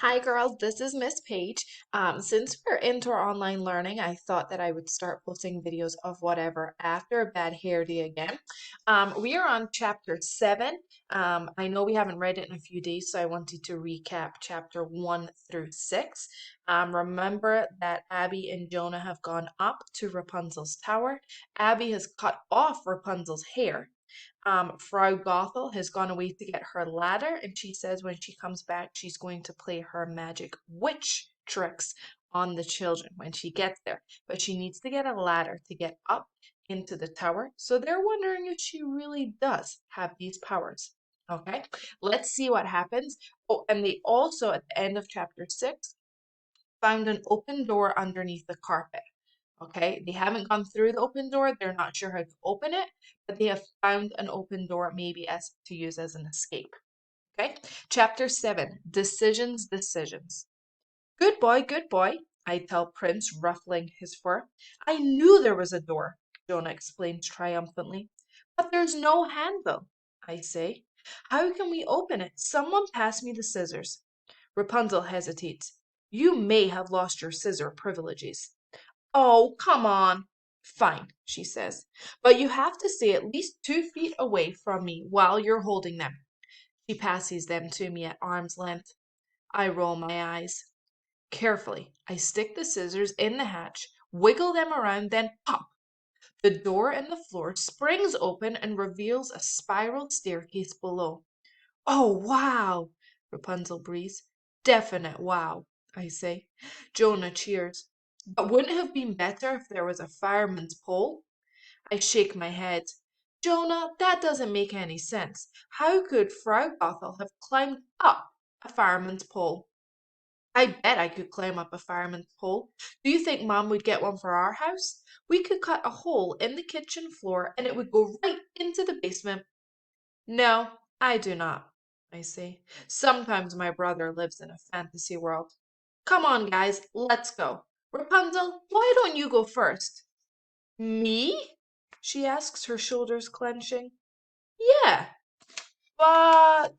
Hi girls, this is Miss Page. Since we're into our online learning, I thought that I would start posting videos of whatever after a bad hair day again. We are on chapter 7. I know we haven't read it in a few days, so I wanted to recap chapter 1 through 6. Remember that Abby and Jonah have gone up to Rapunzel's tower. Abby has cut off Rapunzel's hair. Frau Gothel has gone away to get her ladder, and she says when she comes back, she's going to play her magic witch tricks on the children when she gets there. But she needs to get a ladder to get up into the tower. So they're wondering if she really does have these powers. Okay, let's see what happens. Oh, and they also, at the end of chapter 6, found an open door underneath the carpet. Okay, they haven't gone through the open door. They're not sure how to open it, but they have found an open door maybe as to use as an escape. Okay, chapter 7, decisions, decisions. Good boy, I tell Prince, ruffling his fur. I knew there was a door, Jonah explains triumphantly. But there's no handle, I say. How can we open it? Someone pass me the scissors. Rapunzel hesitates. You may have lost your scissor privileges. Oh, come on. Fine, she says. But you have to stay at least 2 feet away from me while you're holding them. She passes them to me at arm's length. I roll my eyes. Carefully, I stick the scissors in the hatch, wiggle them around, then pop! The door in the floor springs open and reveals a spiral staircase below. Oh, wow! Rapunzel breathes. Definite wow, I say. Jonah cheers. But wouldn't it have been better if there was a fireman's pole? I shake my head. Jonah, that doesn't make any sense. How could Frau Gothel have climbed up a fireman's pole? I bet I could climb up a fireman's pole. Do you think Mom would get one for our house? We could cut a hole in the kitchen floor and it would go right into the basement. No, I do not, I say. Sometimes my brother lives in a fantasy world. Come on, guys, let's go. Rapunzel, why don't you go first? Me? She asks, her shoulders clenching. Yeah, but...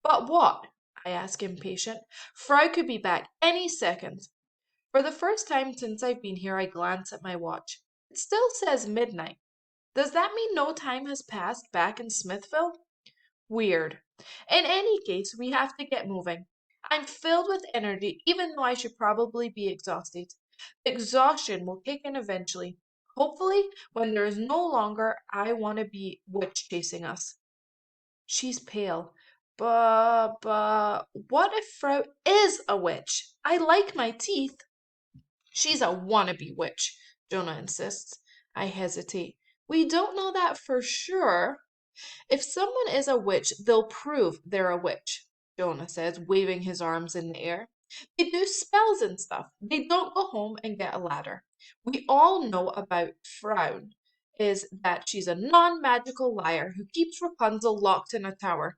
But what? I ask impatient. Frau could be back any second. For the first time since I've been here, I glance at my watch. It still says midnight. Does that mean no time has passed back in Smithville? Weird. In any case, we have to get moving. I'm filled with energy, even though I should probably be exhausted. Exhaustion will kick in eventually. Hopefully, when there is no longer I want to be witch chasing us. She's pale. But, what if Frau is a witch? I like my teeth. She's a wannabe witch, Jonah insists. I hesitate. We don't know that for sure. If someone is a witch, they'll prove they're a witch, Jonah says, waving his arms in the air. They do spells and stuff. They don't go home and get a ladder. We all know about Frown is that she's a non-magical liar who keeps Rapunzel locked in a tower.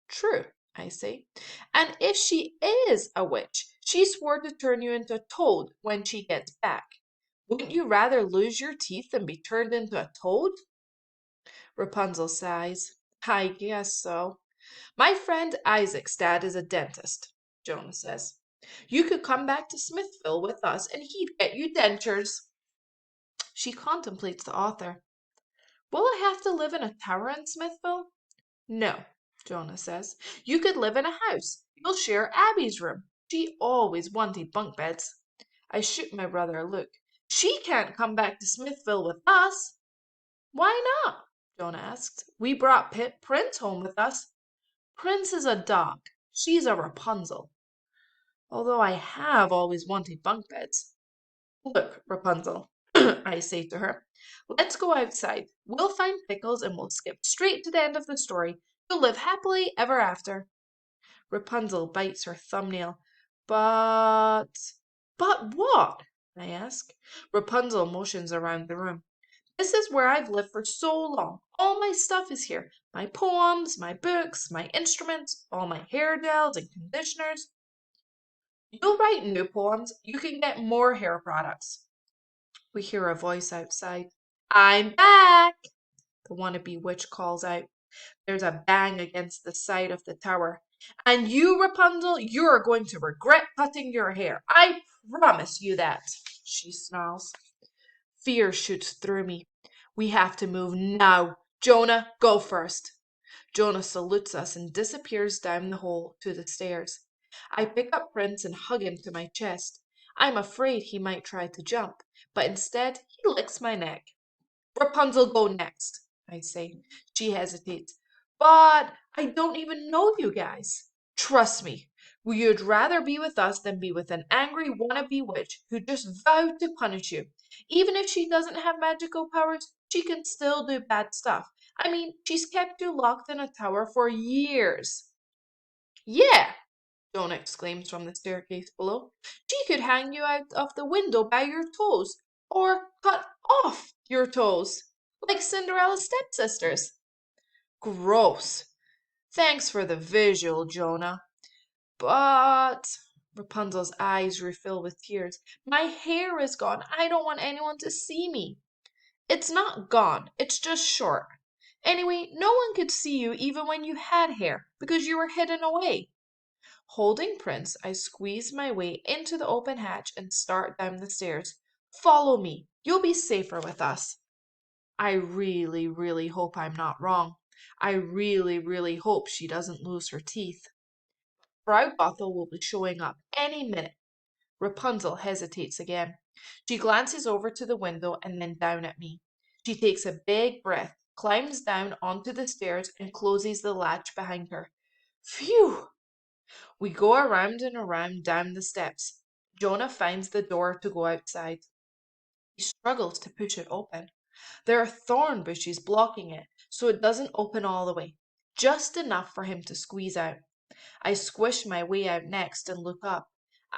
True, I say. And if she is a witch, she swore to turn you into a toad when she gets back. Wouldn't you rather lose your teeth than be turned into a toad? Rapunzel sighs. I guess so. My friend Isaac's dad is a dentist, Jonah says. You could come back to Smithville with us and he'd get you dentures. She contemplates the author. Will I have to live in a tower in Smithville? No, Jonah says. You could live in a house. You'll share Abby's room. She always wanted bunk beds. I shoot my brother a look. She can't come back to Smithville with us. Why not? Jonah asked. We brought Prince home with us. Prince is a dog. She's a Rapunzel. Although I have always wanted bunk beds. Look, Rapunzel, I say to her, let's go outside. We'll find pickles and we'll skip straight to the end of the story. You'll live happily ever after. Rapunzel bites her thumbnail. But... But what? I ask. Rapunzel motions around the room. This is where I've lived for so long. All my stuff is here. My poems, my books, my instruments, all my hair gels and conditioners. You'll write new poems. You can get more hair products. We hear a voice outside. I'm back, the wannabe witch calls out. There's a bang against the side of the tower. And you, Rapunzel, you're going to regret cutting your hair. I promise you that, she snarls. Fear shoots through me. We have to move now. Jonah, go first. Jonah salutes us and disappears down the hole to the stairs. I pick up Prince and hug him to my chest. I'm afraid he might try to jump, but instead he licks my neck. Rapunzel, go next, I say. She hesitates. But I don't even know you guys. Trust me, you'd rather be with us than be with an angry wannabe witch who just vowed to punish you. Even if she doesn't have magical powers, she can still do bad stuff. I mean, she's kept you locked in a tower for years. Yeah, Jonah exclaims from the staircase below. She could hang you out of the window by your toes, or cut off your toes, like Cinderella's stepsisters. Gross. Thanks for the visual, Jonah. But Rapunzel's eyes refill with tears. My hair is gone. I don't want anyone to see me. It's not gone, it's just short. Anyway, no one could see you even when you had hair, because you were hidden away. Holding Prince, I squeeze my way into the open hatch and start down the stairs. Follow me. You'll be safer with us. I really, really hope I'm not wrong. I really, really hope she doesn't lose her teeth. Frau Gothel will be showing up any minute. Rapunzel hesitates again. She glances over to the window and then down at me. She takes a big breath, climbs down onto the stairs, and closes the latch behind her. Phew! We go around and around down the steps. Jonah finds the door to go outside. He struggles to push it open. There are thorn bushes blocking it, so it doesn't open all the way, just enough for him to squeeze out. I squish my way out next and look up.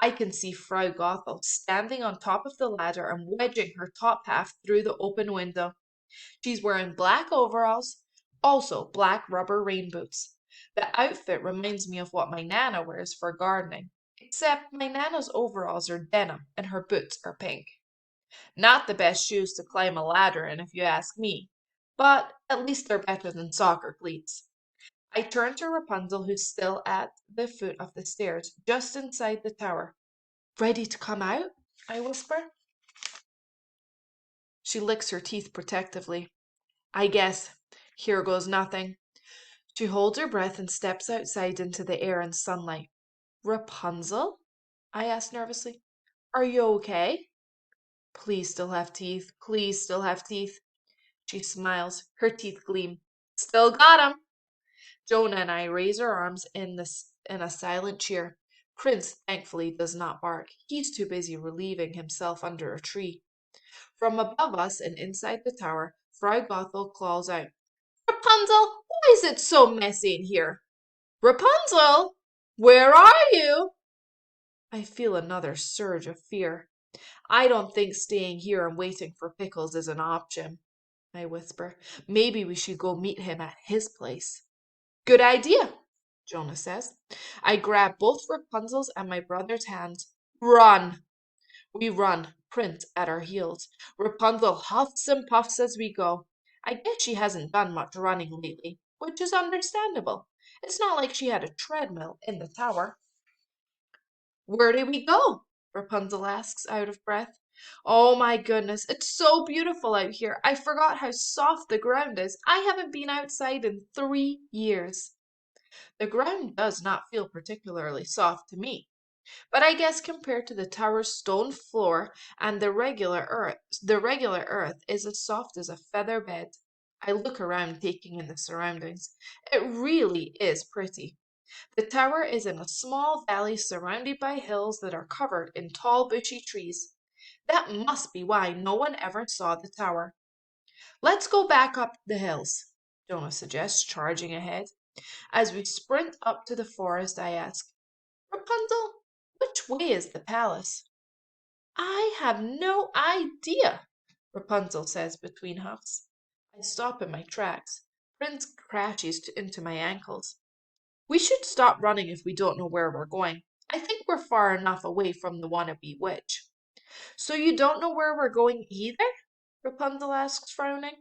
I can see Frau Gothel standing on top of the ladder and wedging her top half through the open window. She's wearing black overalls, also black rubber rain boots. The outfit reminds me of what my Nana wears for gardening, except my Nana's overalls are denim and her boots are pink. Not the best shoes to climb a ladder in, if you ask me, but at least they're better than soccer cleats. I turn to Rapunzel, who's still at the foot of the stairs, just inside the tower. Ready to come out? I whisper. She licks her teeth protectively. I guess. Here goes nothing. She holds her breath and steps outside into the air and sunlight. Rapunzel? I ask nervously. Are you okay? Please still have teeth. Please still have teeth. She smiles. Her teeth gleam. Still got 'em. Jonah and I raise our arms in a silent cheer. Prince thankfully does not bark. He's too busy relieving himself under a tree. From above us and inside the tower, Frau Gothel calls out, Rapunzel, why is it so messy in here? Rapunzel, where are you? I feel another surge of fear. I don't think staying here and waiting for Pickles is an option, I whisper. Maybe we should go meet him at his place. Good idea, Jonah says. I grab both Rapunzel's and my brother's hands. Run! We run, Prince at our heels. Rapunzel huffs and puffs as we go. I guess she hasn't done much running lately, which is understandable. It's not like she had a treadmill in the tower. Where do we go? Rapunzel asks, out of breath. Oh my goodness, it's so beautiful out here. I forgot how soft the ground is. I haven't been outside in 3 years. The ground does not feel particularly soft to me, but I guess compared to the tower's stone floor and the regular earth is as soft as a feather bed. I look around, taking in the surroundings. It really is pretty. The tower is in a small valley surrounded by hills that are covered in tall bushy trees. That must be why no one ever saw the tower. Let's go back up the hills, Jonah suggests, charging ahead. As we sprint up to the forest, I ask, Rapunzel, which way is the palace? I have no idea, Rapunzel says between huffs. I stop in my tracks. Prince crashes into my ankles. We should stop running if we don't know where we're going. I think we're far enough away from the wannabe witch. So you don't know where we're going either? Rapunzel asks, frowning.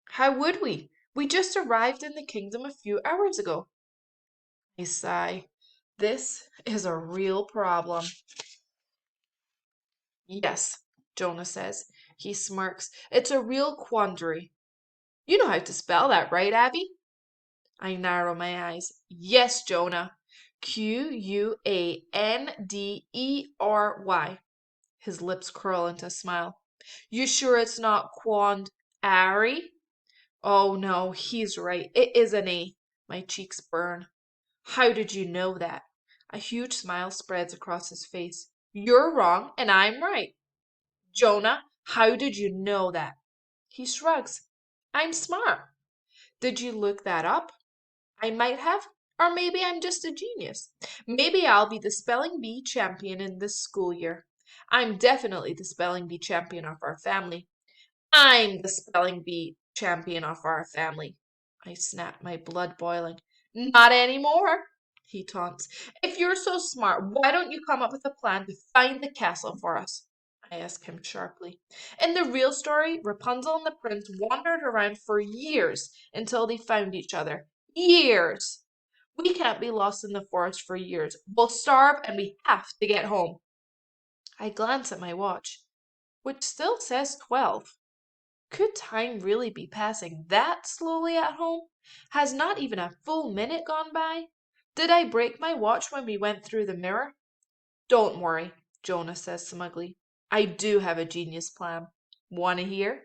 How would we? We just arrived in the kingdom a few hours ago. I sigh. This is a real problem. Yes, Jonah says. He smirks. It's a real quandary. You know how to spell that, right, Abby? I narrow my eyes. Yes, Jonah. Quandery. His lips curl into a smile. You sure it's not Quand-Ari? Oh no, he's right. It is an A. My cheeks burn. How did you know that? A huge smile spreads across his face. You're wrong and I'm right. Jonah, how did you know that? He shrugs. I'm smart. Did you look that up? I might have, or maybe I'm just a genius. Maybe I'll be the spelling bee champion in this school year. I'm definitely the spelling bee champion of our family. I'm the spelling bee champion of our family. I snap, my blood boiling. Not anymore, he taunts. If you're so smart, why don't you come up with a plan to find the castle for us? I ask him sharply. In the real story, Rapunzel and the prince wandered around for years until they found each other. Years! We can't be lost in the forest for years. We'll starve and we have to get home. I glance at my watch, which still says 12. Could time really be passing that slowly at home? Has not even a full minute gone by? Did I break my watch when we went through the mirror? Don't worry, Jonah says smugly. I do have a genius plan. Wanna hear?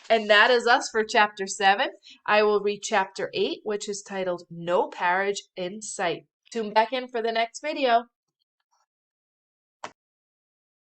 And that is us for chapter 7. I will read chapter 8, which is titled No Carriage in Sight. Tune back in for the next video.